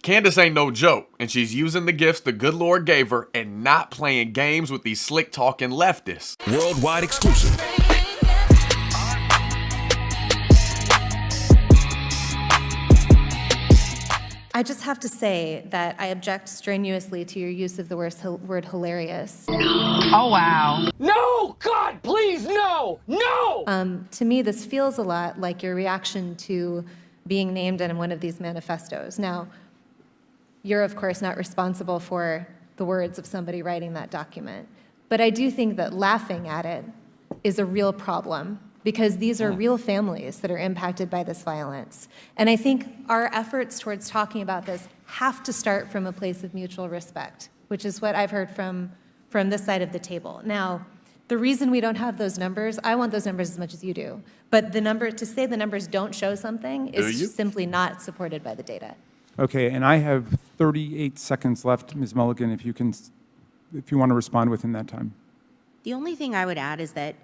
Candace ain't no joke, and she's using the gifts the good Lord gave her and not playing games with these slick-talking leftists. Worldwide exclusive. I just have to say that I object strenuously to your use of the word hilarious. Oh, wow. No! God, please, no! No! To me, this feels a lot like your reaction to being named in one of these manifestos. Now, you're, of course, not responsible for the words of somebody writing that document. But I do think that laughing at it is a real problem, because these are real families that are impacted by this violence. And I think our efforts towards talking about this have to start from a place of mutual respect, which is what I've heard from this side of the table. Now, the reason we don't have those numbers, I want those numbers as much as you do, but to say the numbers don't show something is simply not supported by the data. Okay, and I have 38 seconds left, Ms. Mulligan, if you want to respond within that time. The only thing I would add is that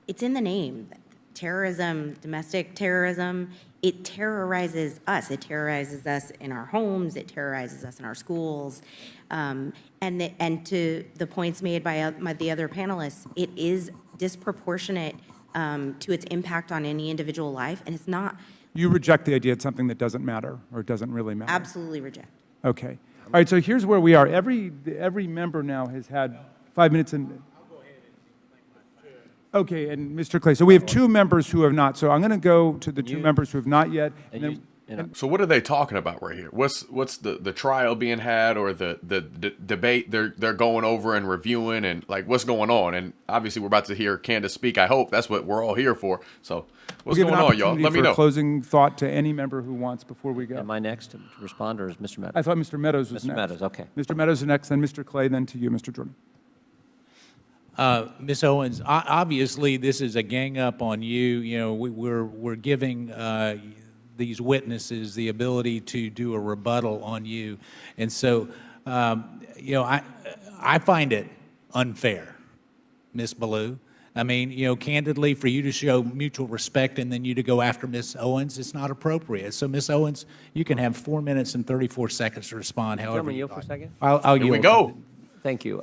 it's in the name. Terrorism, domestic terrorism, it terrorizes us. It terrorizes us in our homes. It terrorizes us in our schools. And to the points made by the other panelists, it is disproportionate to its impact on any individual life, and it's not. You reject the idea it's something that doesn't matter or doesn't really matter? Absolutely reject. Okay. All right, so here's where we are. Every member now has had 5 minutes and... Okay, and Mr. Clay, so we have two members who have not. So I'm going to go to the two members who have not yet. So what are they talking about right here? What's the trial being had, or the debate they're going over and reviewing, and like what's going on? And obviously we're about to hear Candace speak. I hope that's what we're all here for. So what's going on, y'all? Let me know. Closing thought to any member who wants before we go. Am I next to respond, or is Mr. Meadows? I thought Mr. Meadows was Mr. next. Meadows, okay. Mr. Meadows is next, then Mr. Clay, then to you, Mr. Jordan. Ms. Owens, obviously this is a gang up on you. You know, we're giving these witnesses the ability to do a rebuttal on you, and so you know, I find it unfair, Ms. Ballou. I mean, you know, candidly, for you to show mutual respect and then you to go after Ms. Owens, it's not appropriate. So, Ms. Owens, you can have 4 minutes and 34 seconds to respond. However, yield for a second. I'll Here we go. Thank you.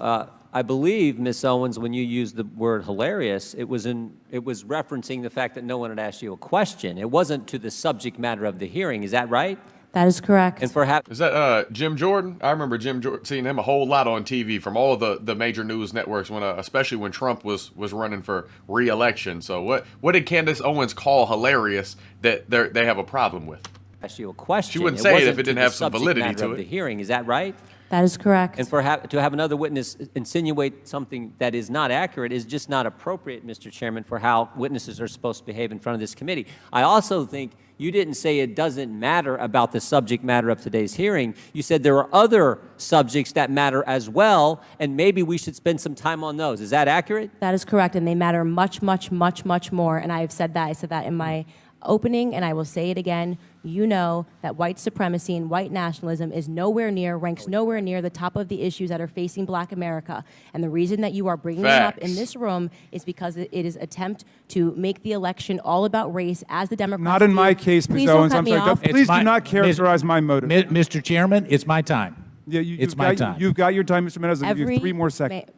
I believe, Ms. Owens, when you used the word hilarious, it was referencing the fact that no one had asked you a question. It wasn't to the subject matter of the hearing. Is that right? That is correct. And perhaps is that Jim Jordan? I remember Jim Jordan, seeing him a whole lot on TV from all the major news networks, when especially when Trump was running for re-election. So what did Candace Owens call hilarious that they have a problem with? Ask you a question. She wouldn't say it if it didn't have some validity to it. The hearing, is that right? That is correct. And to have another witness insinuate something that is not accurate is just not appropriate, Mr. Chairman, for how witnesses are supposed to behave in front of this committee. I also think you didn't say it doesn't matter about the subject matter of today's hearing. You said there are other subjects that matter as well, and maybe we should spend some time on those. Is that accurate? That is correct, and they matter much, much, much, much more, and I have said that. I said that in my opening, and I will say it again. You know that white supremacy and white nationalism ranks nowhere near the top of the issues that are facing Black America. And the reason that you are bringing them up in this room is because it is attempt to make the election all about race, as the Democrats Not in my case, Ms. Owens. I'm sorry. Please do not characterize my motive. Mr. Chairman, it's my time. Yeah, it's my time. You've got your time, Mr. Meadows. I'll give you 3 more seconds.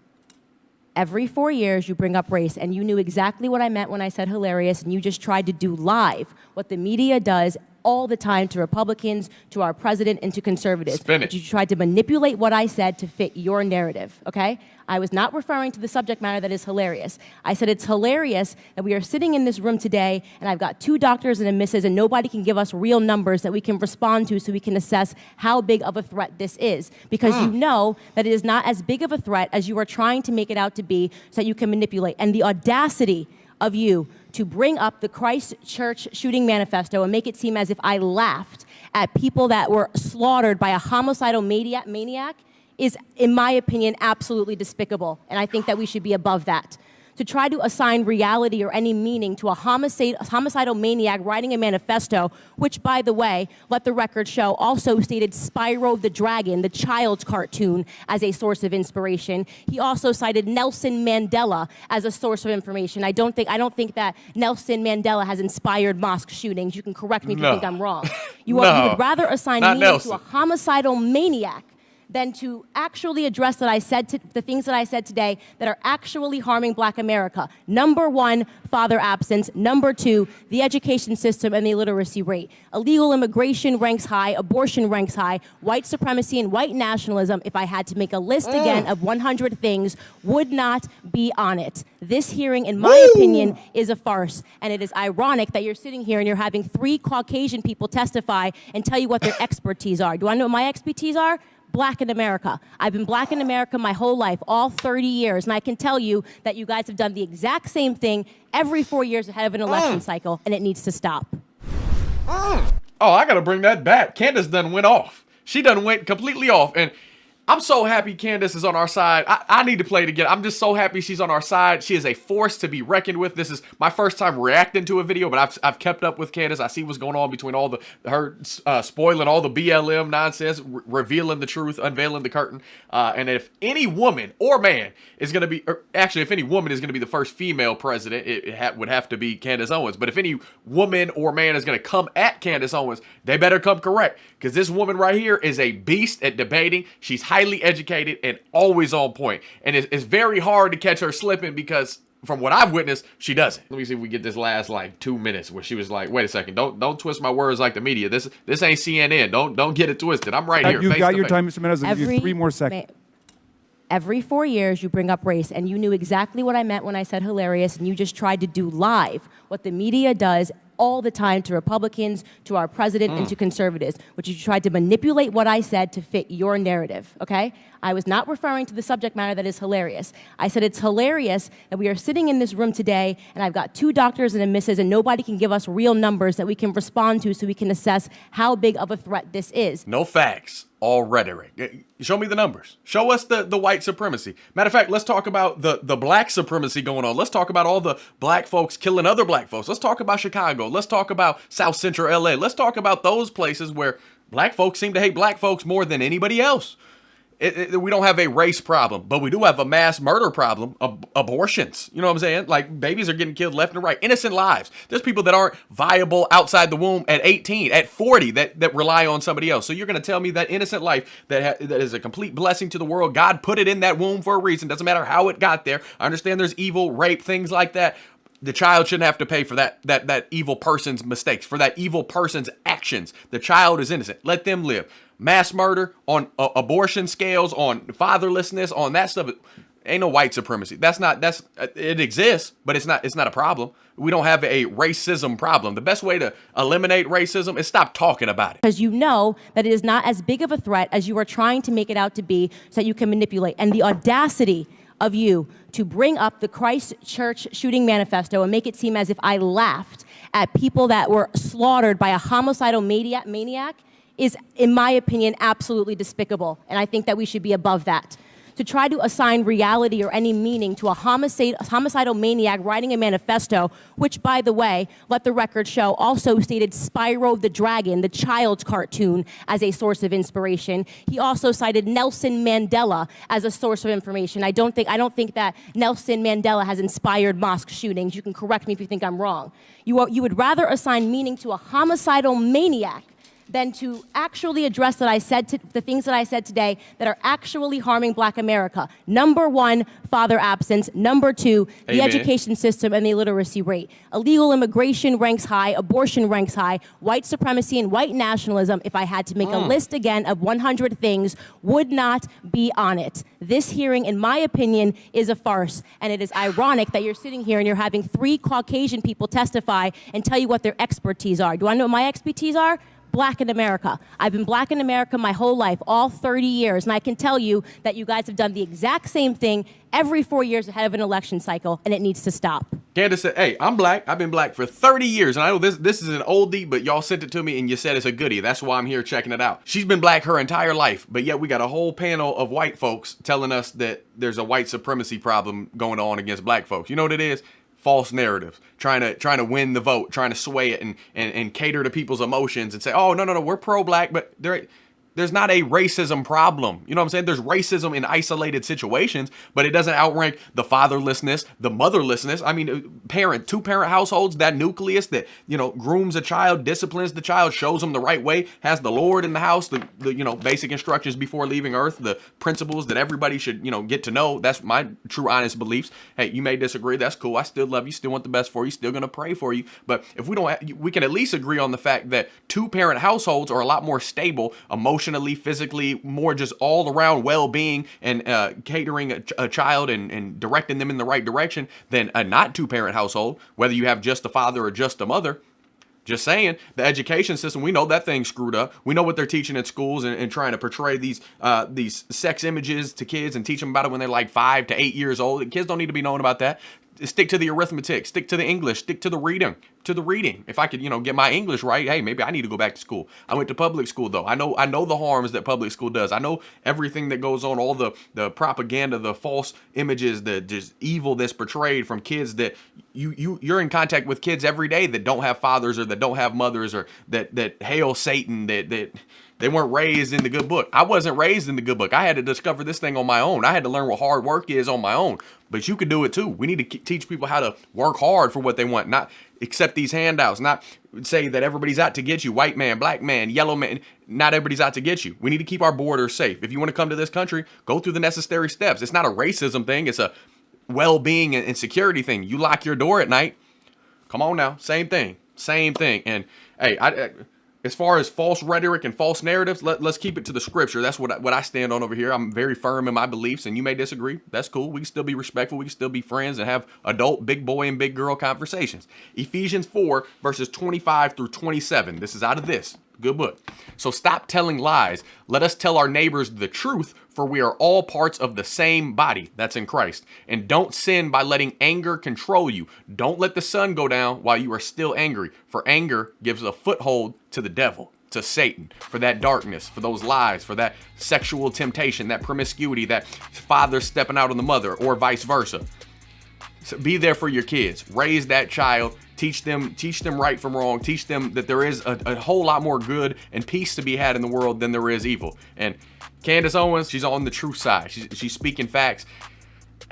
Every 4 years, you bring up race, and you knew exactly what I meant when I said hilarious, and you just tried to do live what the media does all the time to Republicans, to our president, and to conservatives. Spin it. You tried to manipulate what I said to fit your narrative, okay? I was not referring to the subject matter that is hilarious. I said it's hilarious that we are sitting in this room today, and I've got 2 doctors and a missus, and nobody can give us real numbers that we can respond to so we can assess how big of a threat this is. Because you know that it is not as big of a threat as you are trying to make it out to be, so that you can manipulate. And the audacity of you to bring up the Christchurch shooting manifesto and make it seem as if I laughed at people that were slaughtered by a homicidal maniac is, in my opinion, absolutely despicable. And I think that we should be above that. to try to assign reality or any meaning to a homicidal maniac writing a manifesto, which, by the way, let the record show, also stated Spyro the Dragon, the child's cartoon, as a source of inspiration. He also cited Nelson Mandela as a source of information. I don't think that Nelson Mandela has inspired mosque shootings. You can correct me if you think I'm wrong. You would rather assign meaning to a homicidal maniac than to actually address the things that I said today that are actually harming Black America. Number one, father absence. Number two, the education system and the illiteracy rate. Illegal immigration ranks high, abortion ranks high, white supremacy and white nationalism, if I had to make a list again of 100 things, would not be on it. This hearing, in my opinion, is a farce, and it is ironic that you're sitting here and you're having 3 Caucasian people testify and tell you what their expertise are. Do I know what my expertise are? Black in America. I've been Black in America my whole life, all 30 years, and I can tell you that you guys have done the exact same thing every 4 years ahead of an election cycle, and it needs to stop. Oh, I gotta bring that back. Candace done went off. She done went completely off, and I'm so happy Candace is on our side. I need to play it again. I'm just so happy she's on our side. She is a force to be reckoned with. This is my first time reacting to a video, but I've kept up with Candace. I see what's going on between all her spoiling all the BLM nonsense, revealing the truth, unveiling the curtain. And if any woman or man is going to be, or actually if any woman is going to be the first female president, it would have to be Candace Owens. But if any woman or man is going to come at Candace Owens, they better come correct, because this woman right here is a beast at debating. She's highly educated and always on point. And it's very hard to catch her slipping, because from what I've witnessed, she doesn't. Let me see if we get this last like 2 minutes where she was like, wait a second, don't twist my words like the media. This ain't CNN. Don't get it twisted. I'm right here. You got your time, Mr. Meadows. I'll give you 3 more seconds. Every 4 years, you bring up race, and you knew exactly what I meant when I said hilarious, and you just tried to do live what the media does all the time to Republicans, to our president, and to conservatives, which you tried to manipulate what I said to fit your narrative, okay? I was not referring to the subject matter that is hilarious. I said it's hilarious that we are sitting in this room today, and I've got 2 doctors and a missus, and nobody can give us real numbers that we can respond to so we can assess how big of a threat this is. No facts, all rhetoric. Show me the numbers. Show us the white supremacy. Matter of fact, let's talk about the black supremacy going on. Let's talk about all the black folks killing other black folks. Let's talk about Chicago. Let's talk about South Central LA. Let's talk about those places where black folks seem to hate black folks more than anybody else. We don't have a race problem, but we do have a mass murder problem, abortions. You know what I'm saying? Like, babies are getting killed left and right. Innocent lives. There's people that aren't viable outside the womb at 18, at 40, that rely on somebody else. So you're going to tell me that innocent life that is a complete blessing to the world, God put it in that womb for a reason. Doesn't matter how it got there. I understand there's evil, rape, things like that. The child shouldn't have to pay for that evil person's mistakes, for that evil person's actions. The child is innocent. Let them live. Mass murder, on abortion scales, on fatherlessness, on that stuff. Ain't no white supremacy. It exists, but it's not a problem. We don't have a racism problem. The best way to eliminate racism is stop talking about it. Because you know that it is not as big of a threat as you are trying to make it out to be, so that you can manipulate. And the audacity of you to bring up the Christchurch shooting manifesto and make it seem as if I laughed at people that were slaughtered by a homicidal maniac is, in my opinion, absolutely despicable. And I think that we should be above that. To try to assign reality or any meaning to a homicidal maniac writing a manifesto, which, by the way, let the record show, also stated Spyro the Dragon, the child's cartoon, as a source of inspiration. He also cited Nelson Mandela as a source of information. I don't think that Nelson Mandela has inspired mosque shootings. You can correct me if you think I'm wrong. You would rather assign meaning to a homicidal maniac than to actually address the things that I said today that are actually harming Black America. Number one, father absence. Number two, the education system and the illiteracy rate. Illegal immigration ranks high, abortion ranks high, white supremacy and white nationalism, if I had to make a list again of 100 things, would not be on it. This hearing, in my opinion, is a farce, and it is ironic that you're sitting here and you're having 3 Caucasian people testify and tell you what their expertise are. Do I know what my expertise are? black in America. I've been black in America my whole life, all 30 years, and I can tell you that you guys have done the exact same thing every 4 years ahead of an election cycle, and it needs to stop. Candace said, hey, I'm black. I've been black for 30 years. And I know this is an oldie, but y'all sent it to me and you said it's a goodie. That's why I'm here checking it out. She's been black her entire life, but yet we got a whole panel of white folks telling us that there's a white supremacy problem going on against black folks. You know what it is? False narratives, trying to win the vote, trying to sway it and cater to people's emotions and say, oh, no, we're pro-black, but there's not a racism problem. You know what I'm saying? There's racism in isolated situations, but it doesn't outrank the fatherlessness, the motherlessness. I mean, two-parent households, that nucleus that, grooms a child, disciplines the child, shows them the right way, has the Lord in the house, the basic instructions before leaving earth, the principles that everybody should, get to know. That's my true, honest beliefs. Hey, you may disagree. That's cool. I still love you, still want the best for you, still going to pray for you. But if we can at least agree on the fact that two-parent households are a lot more stable, emotionally, physically, more just all around well-being and catering a child and directing them in the right direction than a not two-parent household, whether you have just a father or just a mother. Just saying, the education system, we know that thing's screwed up. We know what they're teaching at schools and trying to portray these sex images to kids and teach them about it when they're like 5 to 8 years old. Kids don't need to be knowing about that. Stick to the arithmetic, stick to the English, stick to the reading. If I could, get my English right, hey, maybe I need to go back to school. I went to public school though. I know the harms that public school does. I know everything that goes on, all the propaganda, the false images, the just evil that's portrayed from kids that you're in contact with kids every day that don't have fathers or that don't have mothers or that hail Satan, that they weren't raised in the good book. I wasn't raised in the good book. I had to discover this thing on my own. I had to learn what hard work is on my own. But you could do it too. We need to teach people how to work hard for what they want, not accept these handouts, not say that everybody's out to get you. White man, black man, yellow man, not everybody's out to get you. We need to keep our borders safe. If you want to come to this country, go through the necessary steps. It's not a racism thing. It's a well-being and security thing. You lock your door at night. Come on now. Same thing. And hey, as far as false rhetoric and false narratives, let's keep it to the scripture. That's what I stand on over here. I'm very firm in my beliefs, and you may disagree. That's cool. We can still be respectful. We can still be friends and have adult big boy and big girl conversations. Ephesians 4, verses 25 through 27. This is out of this. Good book. So stop telling lies. Let us tell our neighbors the truth, for we are all parts of the same body. That's in Christ. And don't sin by letting anger control you. Don't let the sun go down while you are still angry, for anger gives a foothold to the devil, to Satan, for that darkness, for those lies, for that sexual temptation, that promiscuity, that father stepping out on the mother, or vice versa. So be there for your kids. Raise that child. Teach them right from wrong. Teach them that there is a whole lot more good and peace to be had in the world than there is evil. And Candace Owens, she's on the truth side. She's speaking facts,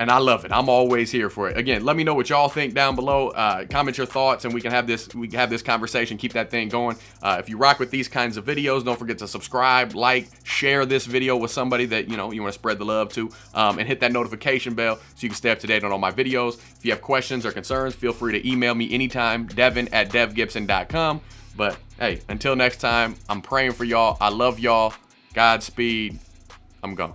and I love it. I'm always here for it. Again, let me know what y'all think down below. Comment your thoughts, and we can have this conversation. Keep that thing going. If you rock with these kinds of videos, don't forget to subscribe, like, share this video with somebody that you want to spread the love to, and hit that notification bell so you can stay up to date on all my videos. If you have questions or concerns, feel free to email me anytime, devin@devgibson.com. But hey, until next time, I'm praying for y'all. I love y'all. Godspeed. I'm gone.